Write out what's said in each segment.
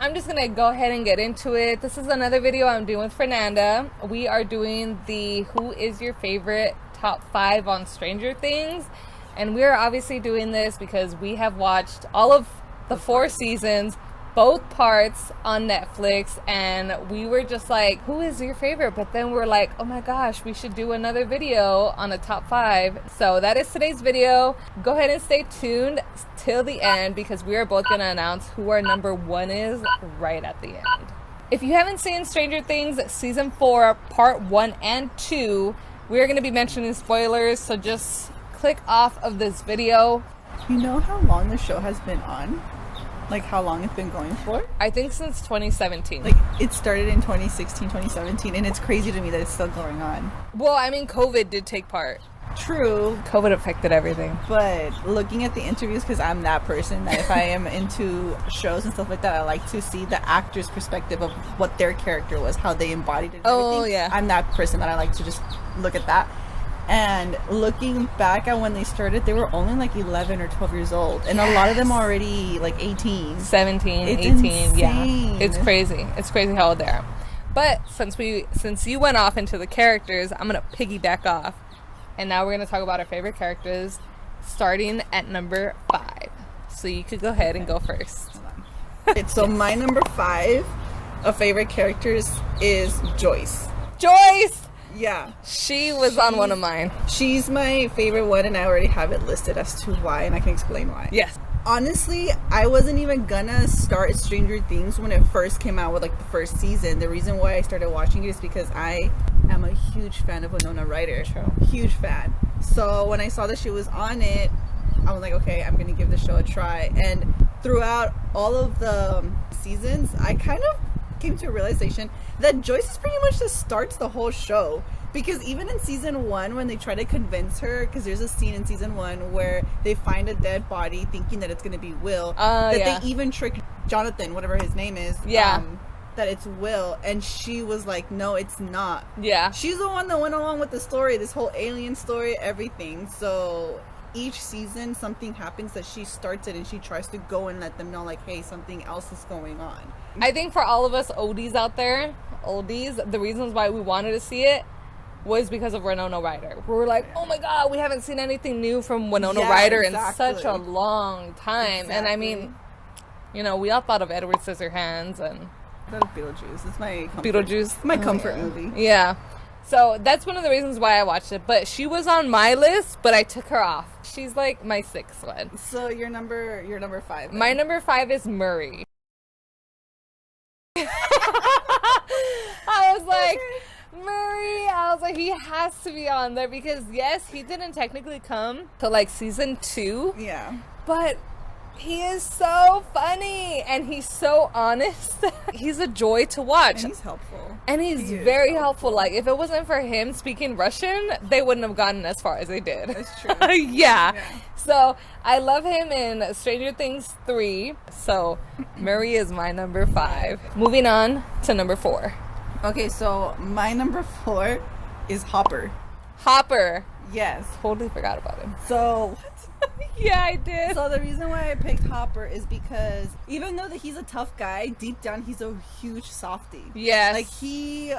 I'm just gonna go ahead and get into it. This is another video I'm doing with Fernanda. We are doing the Who is your favorite top 5 on Stranger Things, and we are obviously doing this because we have watched all of the 4 seasons, both parts on Netflix, and we were just like, who is your favorite? But then we're like, oh my gosh, we should do another video on the top 5. So that is today's video. Go ahead and stay tuned till the end because we are both going to announce who our number 1 is right at the end. If you haven't seen Stranger Things season 4 part 1 and 2, we're going to be mentioning spoilers, so just click off of this video. You know how long the show has been on? Like how long it's been going for? I think since 2017. Like it started in 2016, 2017, and it's crazy to me that it's still going on. Well, I mean, COVID did take part. True. COVID affected everything. But looking at the interviews, because I'm that person that if I am into shows and stuff like that, I like to see the actor's perspective of what their character was, how they embodied it and everything. Oh, yeah. I'm that person that I like to just look at that. And looking back at when they started, they were only like 11 or 12 years old. And a lot of them already like 18. 17, it's 18. Insane. Yeah. It's crazy. It's crazy how old they are. But since you went off into the characters, I'm going to piggyback off. And now we're going to talk about our favorite characters starting at number 5. So you could go ahead and go first. So my number 5 of favorite characters is Joyce. Joyce! Yeah. She was on one of mine. She's my favorite one, and I already have it listed as to why, and I can explain why. Yes. Honestly, I wasn't even gonna start Stranger Things when it first came out with like the first season. The reason why I started watching it is because I am a huge fan of Winona Ryder. True. Huge fan. So when I saw that she was on it, I was like, okay, I'm gonna give the show a try. And throughout all of the seasons, I kind of came to a realization that Joyce is pretty much just starts the whole show, because even in season 1 when they try to convince her, because there's a scene in season 1 where they find a dead body thinking that it's going to be Will, they even trick Jonathan, whatever his name is, that it's Will, and she was like, no, it's not. Yeah, she's the one that went along with the story, this whole alien story, everything. So each season something happens that she starts it, and she tries to go and let them know like, hey, something else is going on. I think for all of us oldies out there, the reasons why we wanted to see it was because of Winona Ryder. We were like, oh my god, we haven't seen anything new from Winona Ryder in such a long time. And I mean, you know, we all thought of Edward Scissorhands and Beetlejuice. It's my comfort movie. Yeah. So that's one of the reasons why I watched it. But she was on my list, but I took her off. She's like my 6th one. So your number 5. Then. My number 5 is Murray. I was like, Murray, I was like, he has to be on there because yes, he didn't technically come to like season 2. Yeah. But he is so funny and he's so honest. He's a joy to watch. And he's helpful. And he's very helpful. Like, if it wasn't for him speaking Russian, they wouldn't have gotten as far as they did. That's true. Yeah. So, I love him in Stranger Things 3. So, Murray is my number 5. Moving on to number 4. Okay, so my number 4 is Hopper. Hopper. Yes. Totally forgot about him. So... Yeah, I did. So the reason why I picked Hopper is because even though that he's a tough guy, deep down he's a huge softie. Yes. Like he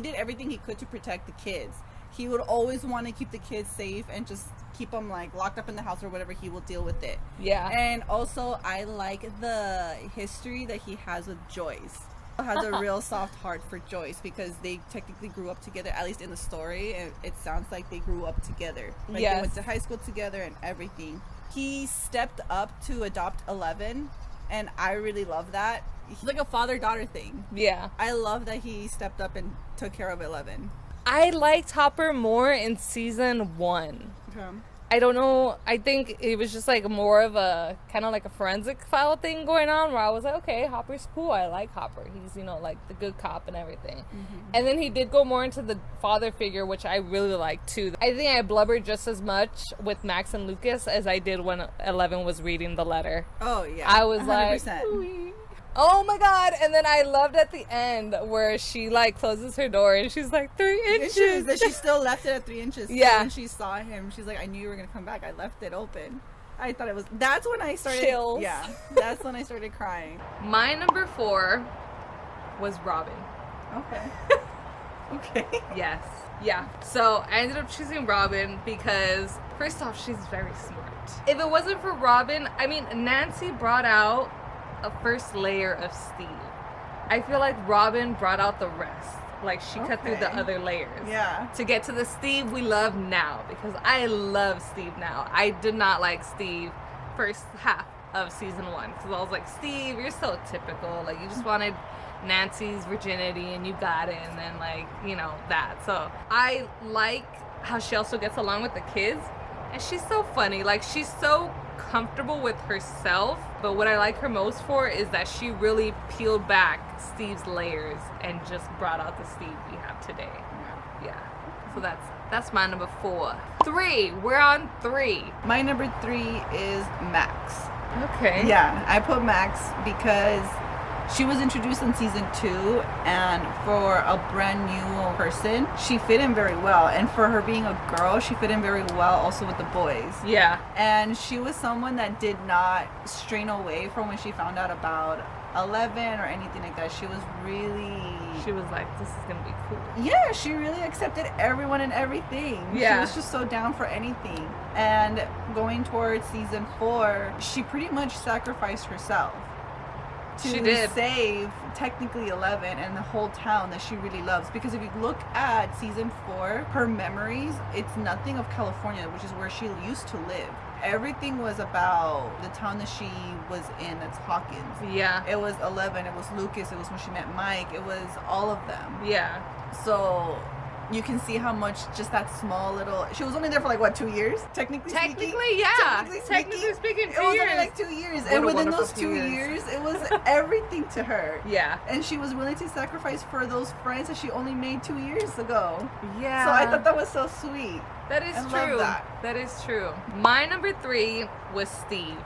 did everything he could to protect the kids. He would always want to keep the kids safe and just keep them like locked up in the house or whatever. He will deal with it. Yeah. And also I like the history that he has with Joyce. He has a real soft heart for Joyce because they technically grew up together, at least in the story. It sounds like they grew up together. Like they went to high school together and everything. He stepped up to adopt 11, and I really love that. He's like a father-daughter thing. Yeah. I love that he stepped up and took care of 11. I liked Hopper more in season 1. Okay. I don't know. I think it was just like more of a kind of like a forensic file thing going on where I was like, okay, Hopper's cool. I like Hopper. He's, you know, like the good cop and everything. Mm-hmm. And then he did go more into the father figure, which I really liked too. I think I blubbered just as much with Max and Lucas as I did when 11 was reading the letter. Oh, yeah. I was 100%. Like, ooh. Oh my god. And then I loved at the end where she like closes her door and she's like 3 inches. That she still left it at 3 inches. Yeah. When she saw him, she's like, I knew you were gonna come back. I left it open. I thought it was. That's when I started. Chills. Yeah, that's when I started crying. My number 4 was Robin. Okay. Okay. Yes. Yeah. So I ended up choosing Robin because, first off, she's very smart. If it wasn't for Robin, I mean, Nancy brought out a first layer of Steve. I feel like Robin brought out the rest. Like, she cut through the other layers. Yeah. To get to the Steve we love now. Because I love Steve now. I did not like Steve first half of season 1. Because I was like, Steve, you're so typical. Like, you just wanted Nancy's virginity and you got it. And then, like, you know, that. So, I like how she also gets along with the kids. And she's so funny. Like, she's so comfortable with herself, but what I like her most for is that she really peeled back Steve's layers and just brought out the Steve we have today. Yeah. So that's my number 4. 3. We're on 3. My number 3 is Max. Okay. Yeah, I put Max because she was introduced in season 2, and for a brand new person, she fit in very well. And for her being a girl, she fit in very well also with the boys. Yeah. And she was someone that did not strain away from when she found out about 11 or anything like that. She was like, this is gonna be cool. Yeah, she really accepted everyone and everything. Yeah. She was just so down for anything. And going towards season 4, she pretty much sacrificed herself to save technically 11 and the whole town that she really loves. Because if you look at season 4, her memories, it's nothing of California, which is where she used to live. Everything was about the town that she was in, that's Hawkins. Yeah. It was 11, it was Lucas, it was when she met Mike, it was all of them. Yeah. So you can see how much just that small little... She was only there for like, what, 2 years? Technically yeah. Technically speaking, 2 years. It was only like 2 years. And within those 2 years, it was everything to her. Yeah. And she was willing to sacrifice for those friends that she only made 2 years ago. Yeah. So I thought that was so sweet. That is I true. love that. That is true. My number 3 was Steve.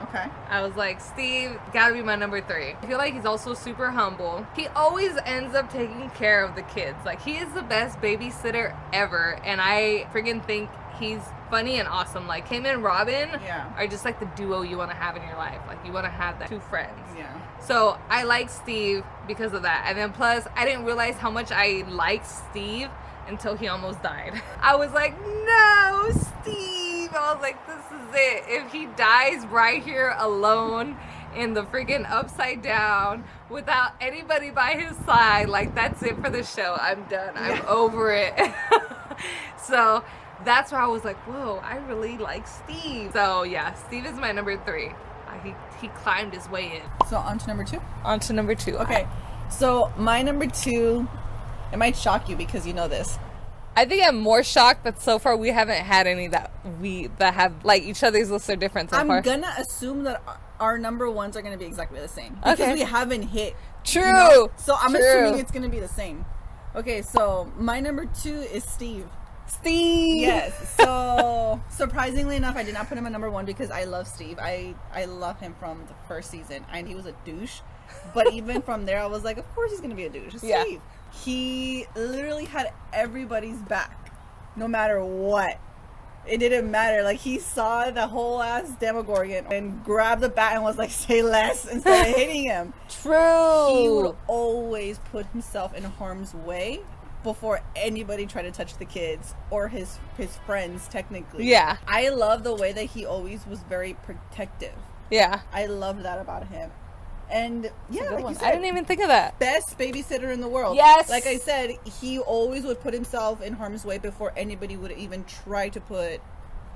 Okay. I was like, Steve, gotta be my number 3. I feel like he's also super humble. He always ends up taking care of the kids. Like, he is the best babysitter ever. And I freaking think he's funny and awesome. Like, him and Robin are just like the duo you want to have in your life. Like, you want to have that 2 friends. Yeah. So I like Steve because of that. And then plus, I didn't realize how much I liked Steve until he almost died. I was like, no, Steve. I was like, this is it. If he dies right here alone in the freaking Upside Down without anybody by his side, like, that's it for the show. I'm done. I'm over it. So that's why I was like, whoa, I really like Steve. So yeah, Steve is my number 3. He climbed his way in. So on to number 2? On to number 2. Okay. So my number 2, it might shock you because you know this. I think I'm more shocked that so far we haven't had any that have, like, each other's lists are different so far. I'm gonna assume that our number 1s are gonna be exactly the same because we haven't hit. True. You know? So I'm assuming it's gonna be the same. Okay, so my number 2 is Steve. Steve. Yes. So surprisingly enough, I did not put him at number 1 because I love Steve. I love him from the first season, and he was a douche. But even from there, I was like, of course he's gonna be a douche. It's Steve. He literally had everybody's back, no matter what. It didn't matter. Like, he saw the whole ass Demogorgon and grabbed the bat and was like, say less, and started hitting him. True. He would always put himself in harm's way before anybody tried to touch the kids or his friends, technically. Yeah. I love the way that he always was very protective. Yeah. I loved that about him. And yeah, like you said, I didn't even think of that. Best babysitter in the world. Yes. Like I said, he always would put himself in harm's way before anybody would even try to put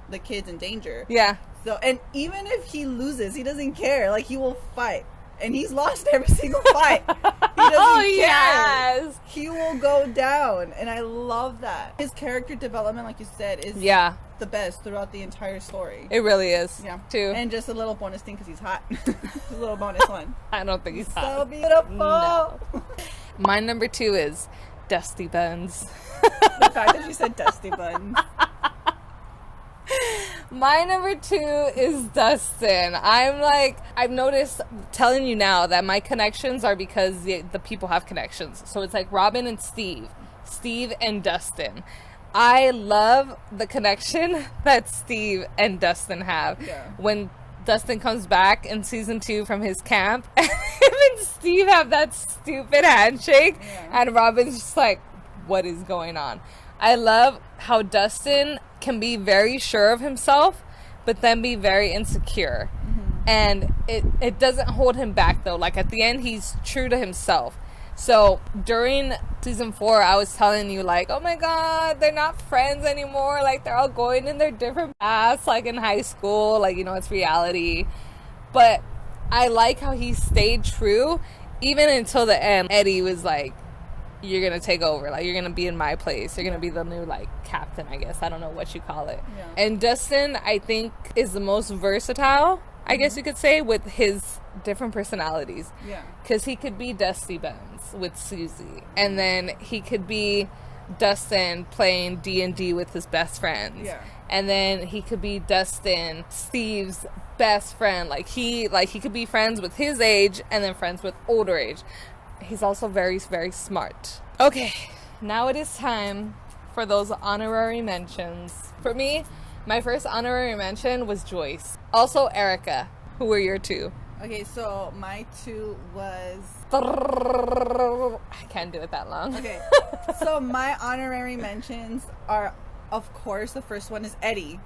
the kids in danger. Yeah. So, and even if he loses, he doesn't care. Like, he will fight. And he's lost every single fight. He doesn't care. Yes. He will go down. And I love that. His character development, like you said, is the best throughout the entire story. It really is. Yeah. Too. And just a little bonus thing because he's hot. A little bonus one. I don't think he's hot. So beautiful. No. My number 2 is Dusty Buns. The fact that you said Dusty Buns. My number 2 is Dustin. I've noticed, telling you now, that my connections are because the people have connections. So it's like Robin and Steve and Dustin. I love the connection that Steve and Dustin have. Yeah. When Dustin comes back in season 2 from his camp, and him and Steve have that stupid handshake, Yeah. and Robin's just like, what is going on? I love how Dustin can be very sure of himself, but then be very insecure. And it doesn't hold him back, though. Like, at the end, he's true to himself. So during season 4, I was telling you, like, oh my God, they're not friends anymore. Like, they're all going in their different paths, like in high school. Like, you know, it's reality. But I like how he stayed true even until the end. Eddie was like, you're going to take over. Like, you're going to be in my place. You're going to be the new, like, captain, I guess. I don't know what you call it. Yeah. And Dustin, I think, is the most versatile, I guess you could say, with his different personalities. Yeah. Because he could be Dusty Bones with Susie. And then he could be Dustin playing D&D with his best friends. Yeah. And then he could be Dustin, Steve's best friend. Like he could be friends with his age and then friends with older age. He's also very, very smart. Okay, now it is time for those honorary mentions. For me, my first honorary mention was Joyce. Also Erica. Who were your 2? Okay, so my 2 was... I can't do it that long. Okay, so my honorary mentions are, of course, the first one is Eddie.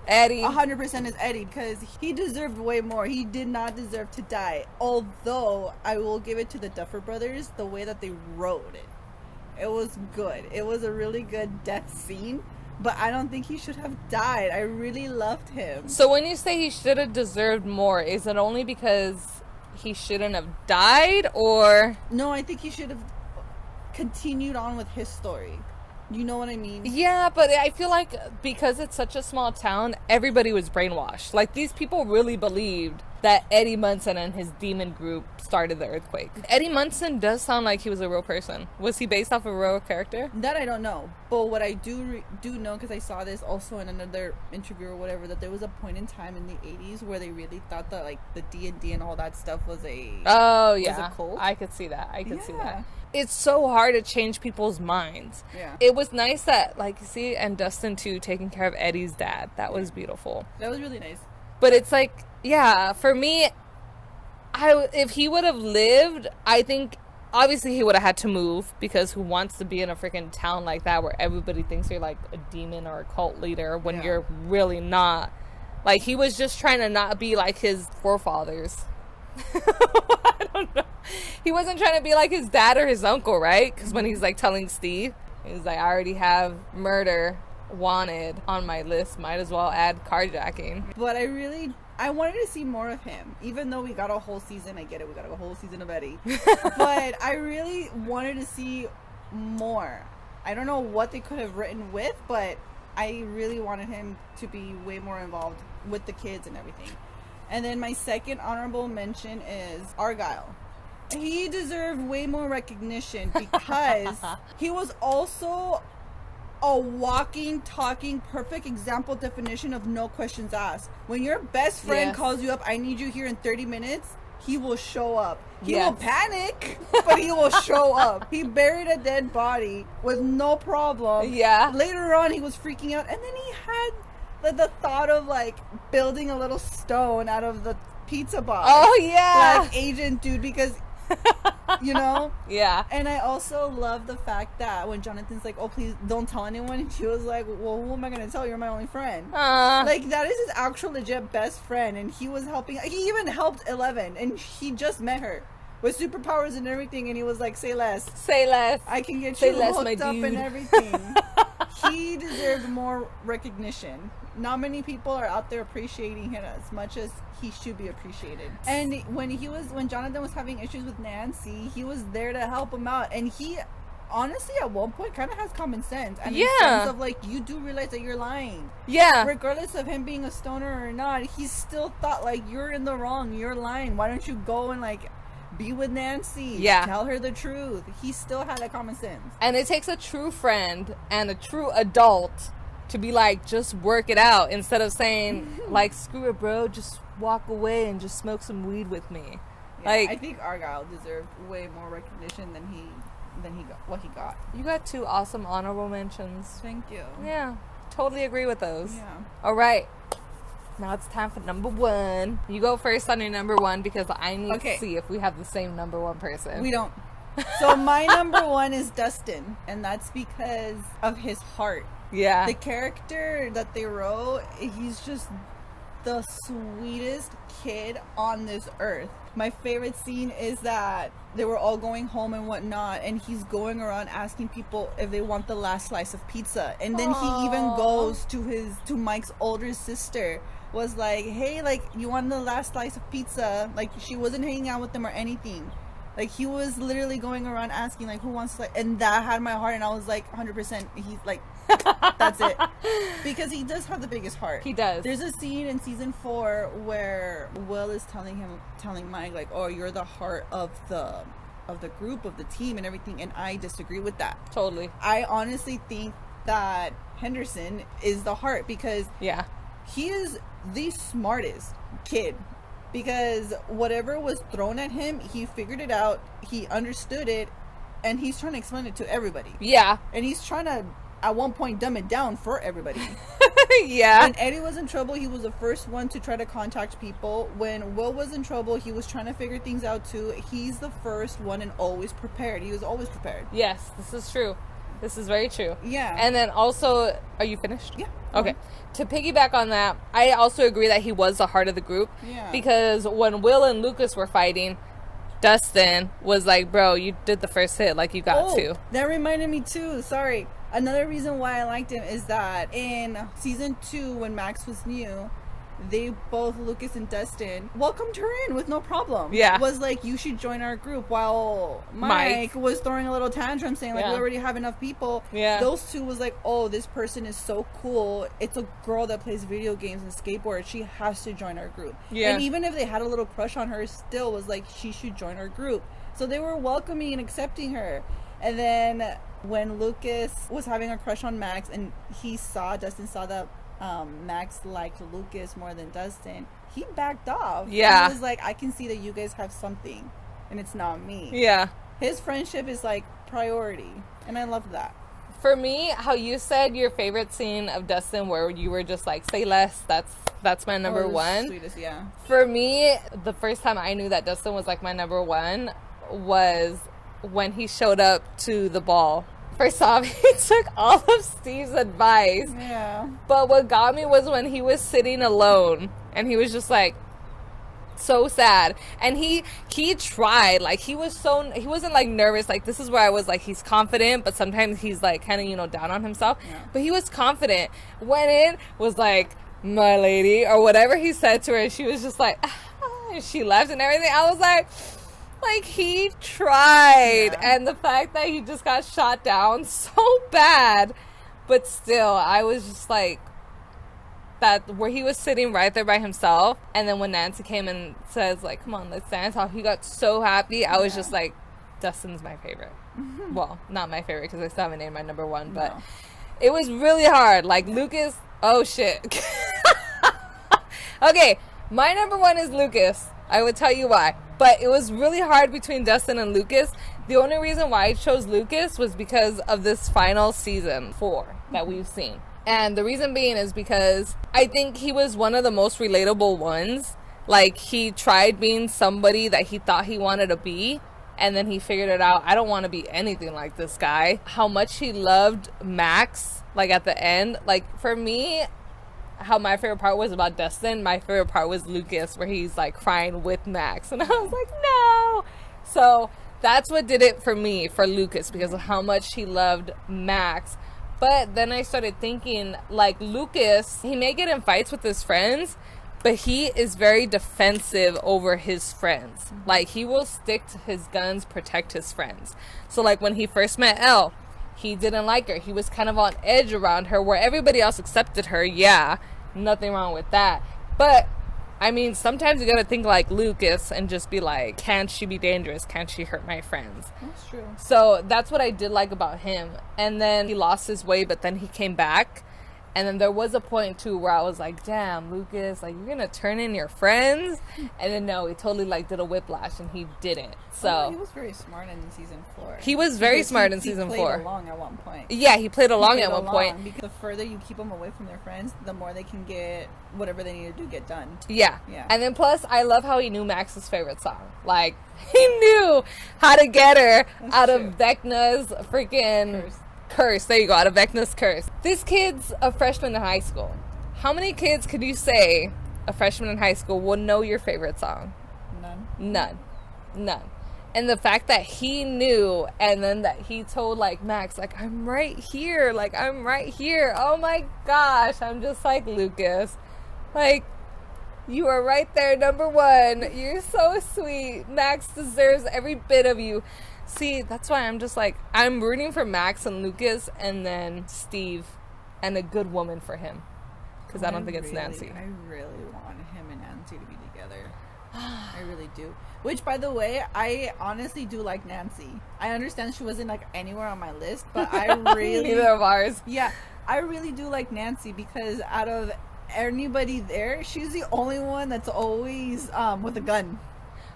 Eddie. 100% is Eddie, because he deserved way more. He did not deserve to die. Although, I will give it to the Duffer Brothers, the way that they wrote it. It was good. It was a really good death scene. But I don't think he should have died. I really loved him. So when you say he should have deserved more, is it only because he shouldn't have died, or... No, I think he should have continued on with his story. You know what I mean? Yeah, but I feel like because it's such a small town, everybody was brainwashed. Like, these people really believed that Eddie Munson and his demon group started the earthquake. Eddie Munson does sound like he was a real person. Was he based off a real character? That I don't know. But what I do know, because I saw this also in another interview or whatever, that there was a point in time in the 80s where they really thought that, like, the D&D and all that stuff was a... Oh, yeah. Was a cult. I could see that. I could see Yeah. that. It's so hard to change people's minds. Yeah. It was nice that, like, you see, and Dustin, too, taking care of Eddie's dad. That was beautiful. That was really nice. But it's like, yeah, for me, if he would have lived, I think, obviously he would have had to move, because who wants to be in a freaking town like that where everybody thinks you're like a demon or a cult leader when Yeah. you're really not. Like, he was just trying to not be like his forefathers. I don't know. He wasn't trying to be like his dad or his uncle, right? Because when he's like telling Steve, he's like, I already have murder wanted on my list, might as well add carjacking. But I wanted to see more of him. Even though we got a whole season, I get it, we got a whole season of Eddie. But I really wanted to see more. I don't know what they could have written with, but I really wanted him to be way more involved with the kids and everything. And then my second honorable mention is Argyle. He deserved way more recognition because he was also a walking, talking, perfect example definition of no questions asked. When your best friend Yes. calls you up, I need you here in 30 minutes, he will show up. He Yes. will panic, but he will show up. He buried a dead body with no problem. Yeah. Later on, he was freaking out. And then he had the thought of, like, building a little stone out of the pizza box. Oh, yeah. Like, Agent Dude, because... you know? Yeah. And I also love the fact that when Jonathan's like, oh, please don't tell anyone, and she was like, well, who am I going to tell? You're my only friend. Like, that is his actual legit best friend, and he was helping. He even helped Eleven, and he just met her with superpowers and everything, and he was like, say less. Say less. I can get Say you less, hooked my up dude. and everything. He deserved more recognition. Not many people are out there appreciating him as much as he should be appreciated. And when Jonathan was having issues with Nancy, he was there to help him out. And he honestly at one point kind of has common sense. And in Yeah. sense of, like, you do realize that you're lying. Yeah. Regardless of him being a stoner or not, he still thought, like, you're in the wrong, you're lying. Why don't you go and, like, be with Nancy? Yeah. Tell her the truth. He still had that common sense. And it takes a true friend and a true adult to be like, just work it out, instead of saying, like, screw it, bro, just walk away and just smoke some weed with me. Yeah, Like, I think Argyle deserved way more recognition than he than what he got. You got 2 awesome honorable mentions. Thank you. Yeah, totally agree with those. Yeah. All right. Now it's time for number 1. You go first on your number 1 because I need to see if we have the same number 1 person. We don't. So my number 1 is Dustin, and that's because of his heart. Yeah. The character that they wrote, he's just the sweetest kid on this earth. My favorite scene is that they were all going home and whatnot, and he's going around asking people if they want the last slice of pizza. And then he even goes to Mike's older sister, was like, hey, like, you want the last slice of pizza? Like, she wasn't hanging out with them or anything. Like, he was literally going around asking, like, who wants to, and that had my heart, and I was like, 100%, he's like, that's it. Because he does have the biggest heart. He does. There's a scene in season 4 where Will is telling Mike, like, oh, you're the heart of the group, of the team and everything, and I disagree with that. Totally. I honestly think that Henderson is the heart, because he is the smartest kid. Because whatever was thrown at him, he figured it out, he understood it, and he's trying to explain it to everybody. Yeah. And he's trying to, at one point, dumb it down for everybody. Yeah. When Eddie was in trouble, he was the first one to try to contact people. When Will was in trouble, he was trying to figure things out too. He's the first one and always prepared. He was always prepared. Yes, this is true. This is very true. Yeah. And then also, are you finished? Yeah. Okay. To piggyback on that, I also agree that he was the heart of the group. Yeah. Because when Will and Lucas were fighting, Dustin was like, bro, you did the first hit, like, you got to. That reminded me too. Sorry. Another reason why I liked him is that in season 2, when Max was new, they both, Lucas and Dustin, welcomed her in with no problem. Yeah. Was like, you should join our group, while Mike was throwing a little tantrum saying, like, we already have enough people. Yeah. Those two was like, oh, this person is so cool. It's a girl that plays video games and skateboards. She has to join our group. Yeah. And even if they had a little crush on her, still was like, she should join our group. So they were welcoming and accepting her. And then when Lucas was having a crush on Max, and Dustin saw that Max liked Lucas more than Dustin, he backed off. Yeah. He was like, I can see that you guys have something, and it's not me. Yeah. His friendship is like priority, and I love that. For me, how you said your favorite scene of Dustin, where you were just like, say less, that's my number 1. Sweetest, yeah. For me, the first time I knew that Dustin was like my number 1 was when he showed up to the ball. First off, he took all of Steve's advice. Yeah. But what got me was when he was sitting alone and he was just like so sad. And he tried, like, he wasn't like nervous. Like, this is where I was like, he's confident, but sometimes he's like kind of, down on himself. Yeah. But he was confident. Went in, was like, my lady, or whatever he said to her. She was just like, and she left and everything. I was like, he tried. Yeah. And the fact that he just got shot down so bad, but still, I was just like, that where he was sitting right there by himself, and then when Nancy came and says, like, come on, let's dance off, he got so happy. I was just like, Dustin's my favorite. Well, not my favorite, because I still haven't named my number 1, but it was really hard. Like, Lucas, oh shit. Okay, my number 1 is Lucas. I would tell you why. But it was really hard between Dustin and Lucas. The only reason why I chose Lucas was because of this final season 4 that we've seen. And the reason being is because I think he was one of the most relatable ones. Like, he tried being somebody that he thought he wanted to be, and then he figured it out. I don't want to be anything like this guy. How much he loved Max, like, at the end. Like, for me, how my favorite part was about Dustin, my favorite part was Lucas, where he's like crying with Max, and I was like, no. So that's what did it for me, for Lucas, because of how much he loved Max. But then I started thinking, like, Lucas, he may get in fights with his friends, but he is very defensive over his friends. Like, he will stick to his guns, protect his friends. So, like, when he first met Elle, he didn't like her. He was kind of on edge around her, where everybody else accepted her. Yeah, nothing wrong with that. But, I mean, sometimes you gotta think like Lucas and just be like, can't she be dangerous? Can't she hurt my friends? That's true. So that's what I did like about him. And then he lost his way, but then he came back. And then there was a point too where I was like, damn, Lucas, like, you're gonna turn in your friends? And then no, he totally like did a whiplash and he didn't. So he was very smart in season 4. He was very smart in season 4. He played along at one point. Yeah, he played along at one point. Because the further you keep them away from their friends, the more they can get whatever they need to do get done. Yeah. And then plus, I love how he knew Max's favorite song. Like, he knew how to get her out of Vecna's freaking curse. There you go, out of Vecna's curse. This kid's a freshman in high school. How many kids could you say a freshman in high school will know your favorite song? None. And the fact that he knew, and then that he told, like, Max, like, I'm right here. Oh my gosh. I'm just like, Lucas, like, you are right there, number one. You're so sweet. Max deserves every bit of you. See, that's why I'm just like, I'm rooting for Max and Lucas and then Steve and a good woman for him. Because I don't think it's Nancy. I really want him and Nancy to be together. I really do. Which, by the way, I honestly do like Nancy. I understand she wasn't like anywhere on my list, but I really... Neither of ours. Yeah, I really do like Nancy because out of anybody there, she's the only one that's always with a gun.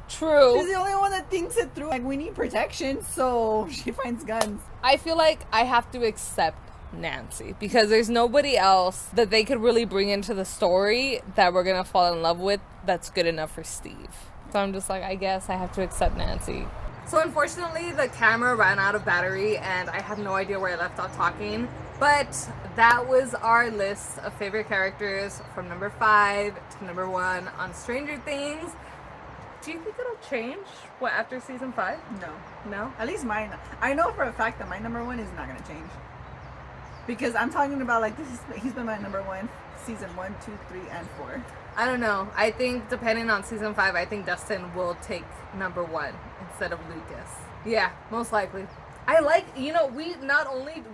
True. She's the only one that thinks it through. Like, we need protection, so she finds guns. I feel like I have to accept Nancy because there's nobody else that they could really bring into the story that we're gonna fall in love with that's good enough for Steve. So I'm just like, I guess I have to accept Nancy. So unfortunately, the camera ran out of battery and I have no idea where I left off talking. But that was our list of favorite characters from number 5 to number 1 on Stranger Things. Do you think it'll change after season 5? No? At least mine. I know for a fact that my number 1 is not going to change. Because I'm talking about, like, he's been my number 1 season 1, 2, 3, and 4. I don't know. I think depending on season 5, I think Dustin will take number 1 instead of Lucas. Yeah, most likely. I like, we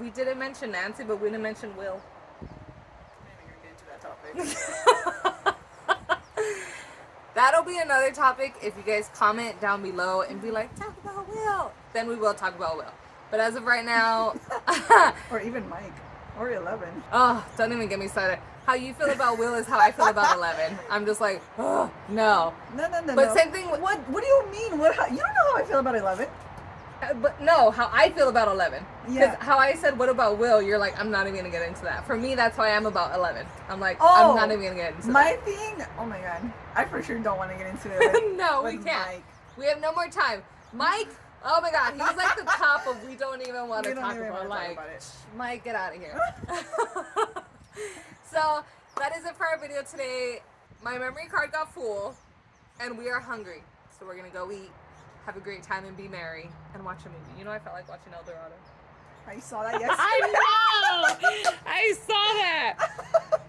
didn't mention Nancy, but we didn't mention Will. Maybe you're getting to that topic. That'll be another topic if you guys comment down below and be like, talk about Will. Then we will talk about Will. But as of right now... or even Mike. Or 11. Oh, don't even get me started. How you feel about Will is how I feel about 11. I'm just like, oh, no. No. But same thing... What do you mean? You don't know how I feel about 11. But no, how I feel about 11. Yeah. Because how I said, what about Will? You're like, I'm not even going to get into that. For me, that's how I am about 11. I'm like, I'm not even going to get into my that. thing, oh my god. I for sure don't want to get into it. No, we can't. Mike. We have no more time. Mike, oh my god, he's like the top of we don't even want to talk about. Like, Mike, get out of here. So, that is it for our video today. My memory card got full, and we are hungry. So we're going to go eat. Have a great time and be merry and watch a movie. You know, I felt like watching El Dorado. I saw that yesterday. I know! I saw that!